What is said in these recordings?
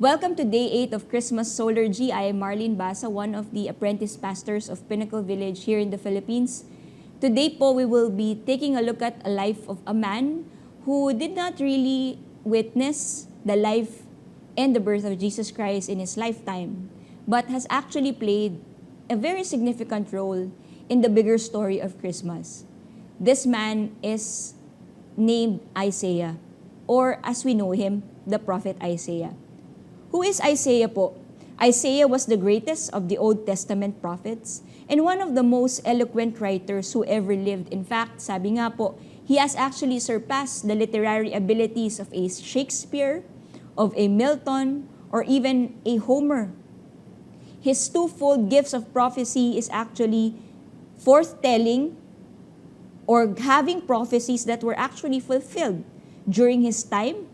Welcome to Day 8 of Christmas Soulergy. I am Marlene Basa, one of the apprentice pastors of Pinnacle Village here in the Philippines. Today po, we will be taking a look at a life of a man who did not really witness the life and the birth of Jesus Christ in his lifetime, but has actually played a very significant role in the bigger story of Christmas. This man is named Isaiah, or as we know him, the prophet Isaiah. Who is Isaiah po? Isaiah was the greatest of the Old Testament prophets and one of the most eloquent writers who ever lived. In fact, sabi nga po, he has actually surpassed the literary abilities of a Shakespeare, of a Milton, or even a Homer. His twofold gifts of prophecy is actually foretelling or having prophecies that were actually fulfilled during his time,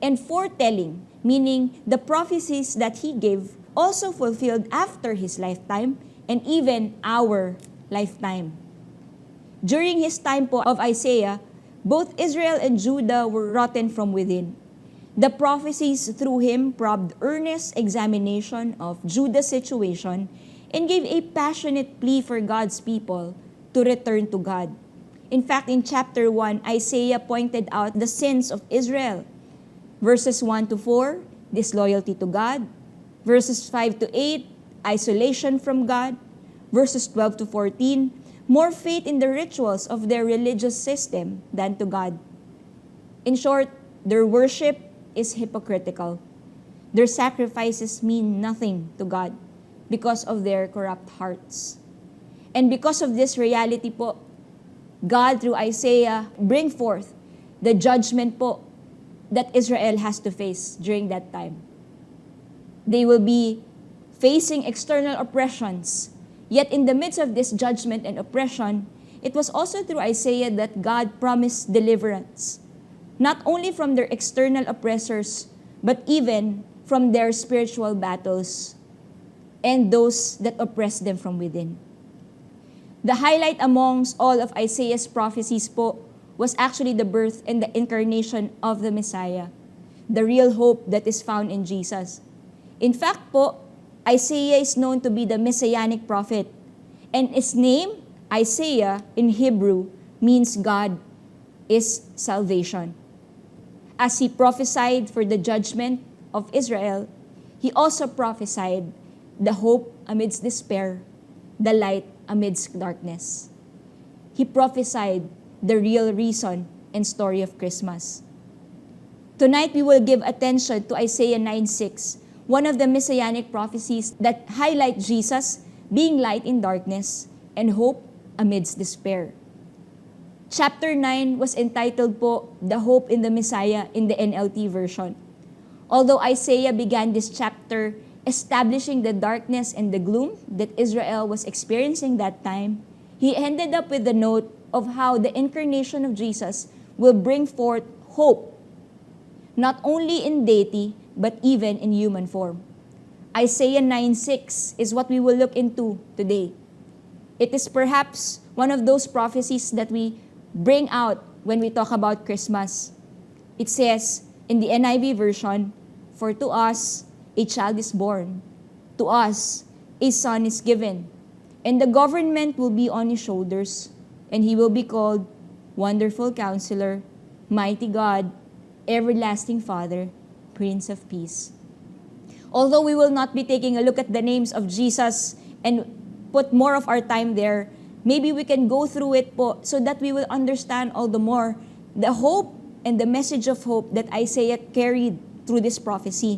and foretelling, meaning the prophecies that he gave also fulfilled after his lifetime and even our lifetime. During his time po of Isaiah, both Israel and Judah were rotten from within. The prophecies through him probed earnest examination of Judah's situation and gave a passionate plea for God's people to return to God. In fact, in chapter 1, Isaiah pointed out the sins of Israel. Verses 1 to 4, disloyalty to God. Verses 5 to 8, isolation from God. Verses 12 to 14, more faith in the rituals of their religious system than to God. In short, their worship is hypocritical. Their sacrifices mean nothing to God because of their corrupt hearts. And because of this reality po, God through Isaiah bring forth the judgment po that Israel has to face during that time. They will be facing external oppressions. Yet in the midst of this judgment and oppression, it was also through Isaiah that God promised deliverance, not only from their external oppressors, but even from their spiritual battles and those that oppress them from within. The highlight amongst all of Isaiah's prophecies po was actually the birth and the incarnation of the Messiah, the real hope that is found in Jesus. In fact po, Isaiah is known to be the messianic prophet, and his name, Isaiah, in Hebrew, means God is salvation. As he prophesied for the judgment of Israel, he also prophesied the hope amidst despair, the light amidst darkness. He prophesied the real reason and story of Christmas. Tonight, we will give attention to Isaiah 9:6, one of the messianic prophecies that highlight Jesus being light in darkness and hope amidst despair. Chapter 9 was entitled po, The Hope in the Messiah in the NLT version. Although Isaiah began this chapter establishing the darkness and the gloom that Israel was experiencing that time, he ended up with the note of how the incarnation of Jesus will bring forth hope, not only in deity, but even in human form. Isaiah 9:6 is what we will look into today. It is perhaps one of those prophecies that we bring out when we talk about Christmas. It says in the NIV version, "For to us a child is born, to us a son is given, and the government will be on his shoulders, and he will be called Wonderful Counselor, Mighty God, Everlasting Father, Prince of Peace." Although we will not be taking a look at the names of Jesus and put more of our time there, maybe we can go through it po so that we will understand all the more the hope and the message of hope that Isaiah carried through this prophecy.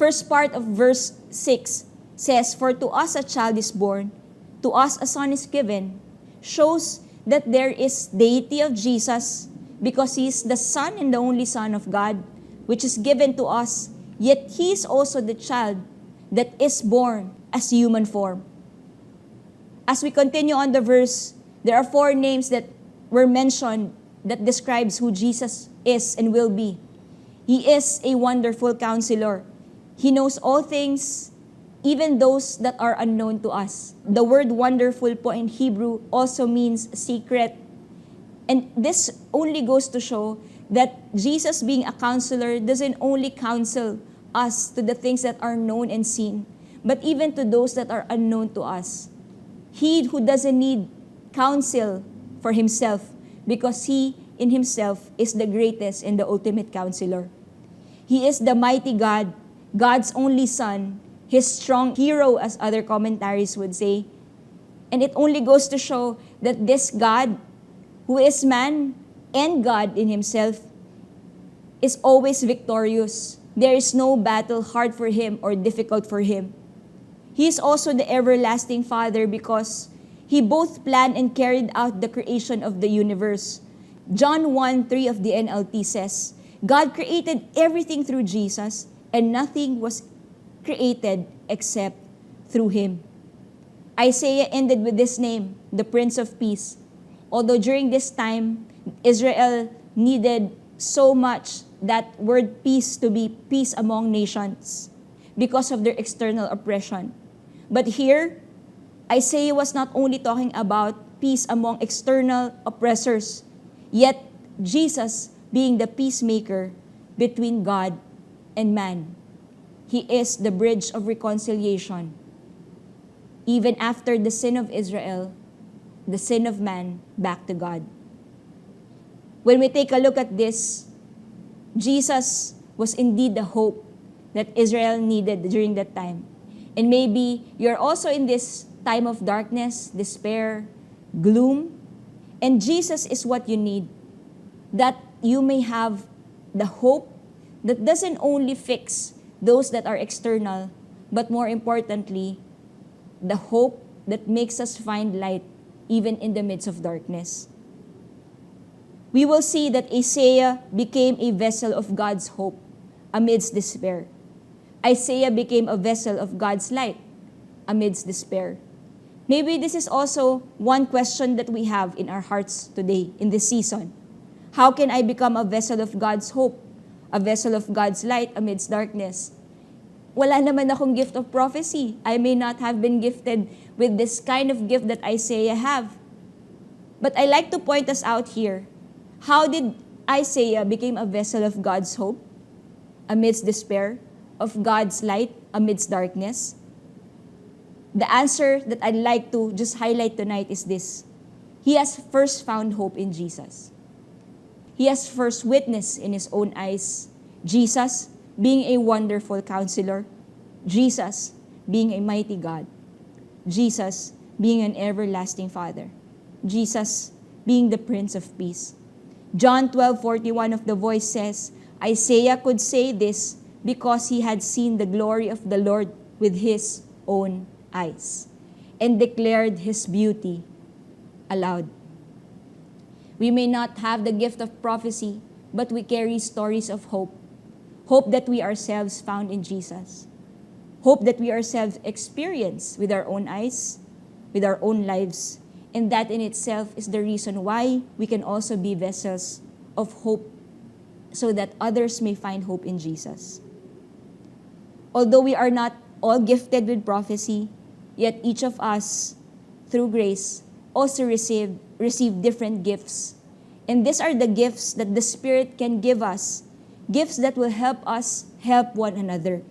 First part of verse 6 says, "For to us a child is born, to us a son is given," shows that there is deity of Jesus because he is the Son and the only Son of God, which is given to us, yet he is also the child that is born as human form. As we continue on the verse, there are 4 names that were mentioned that describes who Jesus is and will be. He is a wonderful counselor. He knows all things, even those that are unknown to us. The word wonderful po in Hebrew also means secret. And this only goes to show that Jesus being a counselor doesn't only counsel us to the things that are known and seen, but even to those that are unknown to us. He who doesn't need counsel for himself, because he in himself is the greatest and the ultimate counselor. He is the mighty God, God's only Son, his strong hero, as other commentaries would say. And it only goes to show that this God, who is man and God in himself, is always victorious. There is no battle hard for him or difficult for him. He is also the everlasting Father because he both planned and carried out the creation of the universe. John 1:3 of the NLT says, God created everything through Jesus, and nothing was created except through him. Isaiah ended with this name, the Prince of Peace. Although during this time, Israel needed so much that word peace to be peace among nations because of their external oppression. But here, Isaiah was not only talking about peace among external oppressors, yet Jesus being the peacemaker between God and man. He is the bridge of reconciliation. Even after the sin of Israel, the sin of man back to God. When we take a look at this, Jesus was indeed the hope that Israel needed during that time. And maybe you're also in this time of darkness, despair, gloom, and Jesus is what you need, that you may have the hope that doesn't only fix those that are external, but more importantly, the hope that makes us find light even in the midst of darkness. We will see that Isaiah became a vessel of God's hope amidst despair. Isaiah became a vessel of God's light amidst despair. Maybe this is also one question that we have in our hearts today, in this season. How can I become a vessel of God's hope, a vessel of God's light amidst darkness? Wala naman akong gift of prophecy. I may not have been gifted with this kind of gift that Isaiah have. But I like to point us out here. How did Isaiah become a vessel of God's hope amidst despair, of God's light amidst darkness? The answer that I'd like to just highlight tonight is this. He has first found hope in Jesus. He has first witnessed in his own eyes Jesus being a wonderful counselor, Jesus being a mighty God, Jesus being an everlasting Father, Jesus being the Prince of Peace. John 12:41 of the Voice says, Isaiah could say this because he had seen the glory of the Lord with his own eyes and declared his beauty aloud. We may not have the gift of prophecy, but we carry stories of hope. Hope that we ourselves found in Jesus. Hope that we ourselves experience with our own eyes, with our own lives. And that in itself is the reason why we can also be vessels of hope so that others may find hope in Jesus. Although we are not all gifted with prophecy, yet each of us, through grace, also receive different gifts. And these are the gifts that the Spirit can give us, gifts that will help us help one another.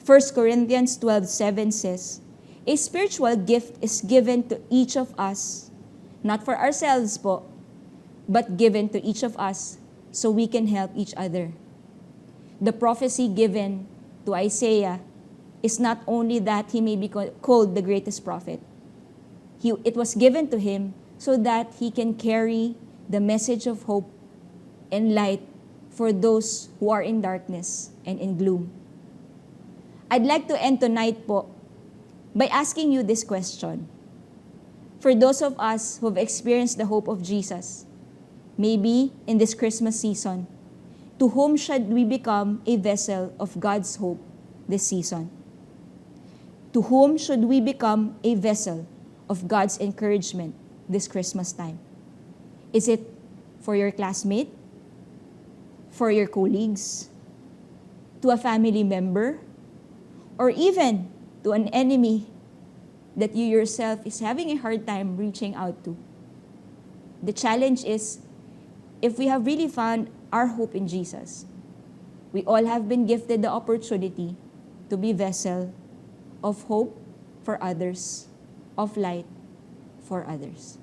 1 Corinthians 12:7 says, a spiritual gift is given to each of us, not for ourselves po, but given to each of us so we can help each other. The prophecy given to Isaiah is not only that he may be called the greatest prophet. It was given to him so that he can carry the message of hope and light for those who are in darkness and in gloom. I'd like to end tonight po by asking you this question. For those of us who have experienced the hope of Jesus, maybe in this Christmas season, to whom should we become a vessel of God's hope this season? To whom should we become a vessel of God's encouragement this Christmas time? Is it for your classmate? For your colleagues? To a family member? Or even to an enemy that you yourself is having a hard time reaching out to? The challenge is, if we have really found our hope in Jesus, We all have been gifted the opportunity to be vessel of hope for others, of light for others.